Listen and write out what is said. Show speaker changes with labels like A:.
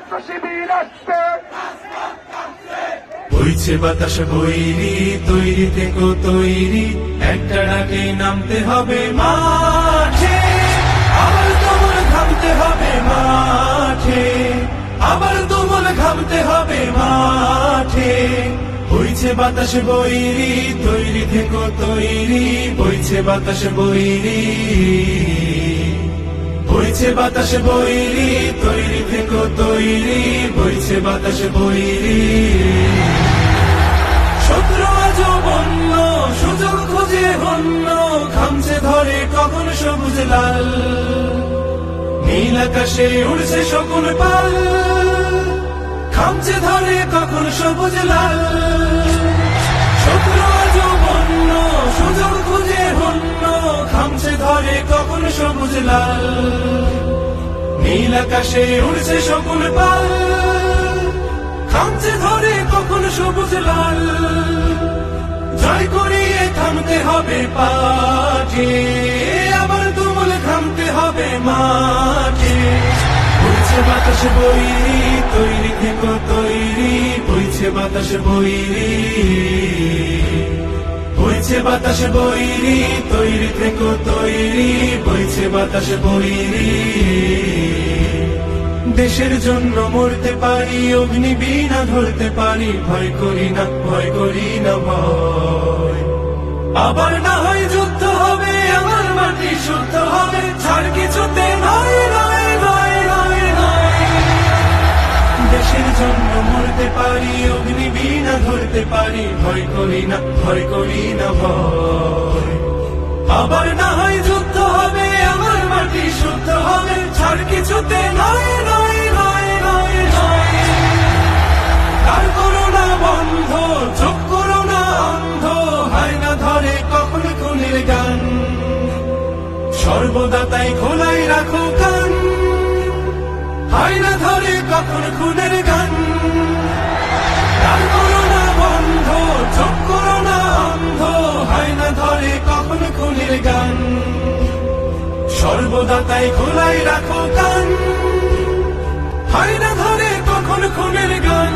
A: ছাত্র শিবির আসছে।
B: বইছে বাতাস বৈরি, তৈরি থেকো তৈরি, একটা ডাকে নামতে হবে মাঠে, আবার তোমার ঘামতে হবে মাঠে, আবার তোমার ঘামতে হবে মাঠে। বইছে বাতাস বৈরি, তৈরি থেকো তৈরি, বইছে বাতাস বৈরি, বইছে বাতাস বৈরি, তৈরি থেকো তৈরি, বইছে বাতাস বৈরি। শত্রু আজ বন্য, সুযোগ খুঁজে হন্য, খামছে ধরে কখন সবুজ লাল, নীল আকাশে উড়ছে শকুন পাল, খামছে ধরে কখন সবুজ লাল। শত্রু আজ বন্য, সুযোগ খুঁজে হন্য, খামছে ধরে কখন সবুজ লাল, নীল আকাশে উড়ছে শকুন পাল, খামছে ধরে কখন সবুজ লাল। জয় করিয়ে থামতে হবে পাঠে, আবার তুমুল ঘামতে হবে মাঠে। বইছে বাতাস বৈরি, তৈরি থেকো তৈরি, বইছে বাতাস বৈরি, বইছে বাতাস বৈরি, তৈরি থেকো তৈরি, বইছে বাতাস বৈরি। দেশের জন্য মরতে পারি, অগ্নি বীণা ধরতে পারি, ভয় করি না, ভয় করি না ভয়। আবার না হয় যুদ্ধ হবে, আমার মাটি শুদ্ধ হবে, ছাড় কিছুতে নয় নয় নয় নয় নয়। দেশের জন্য মরতে পারি, অগ্নি বীণা ধরতে পারি, ভয় করি না, ভয় করি না ভয়। আবার না হয় যুদ্ধ হবে, আমার মাটি শুদ্ধ হবে, ছাড় কিছুতে নয় নয় নয় নয় নয়। আর করো না বন্ধ, চোখ করো না অন্ধ, হয় না ধরে কখন খুনের গান, সর্বদা তাই খোলাই রাখো কান, হয় না ধরে কখন খুনের গান। আর করো না বন্ধ, চোখ করো না অন্ধ, হয় না ধরে কখন খুনের গান, সর্বদা তাই খোলাই রাখো কান, হয় না ধরে কখন খুনের গান।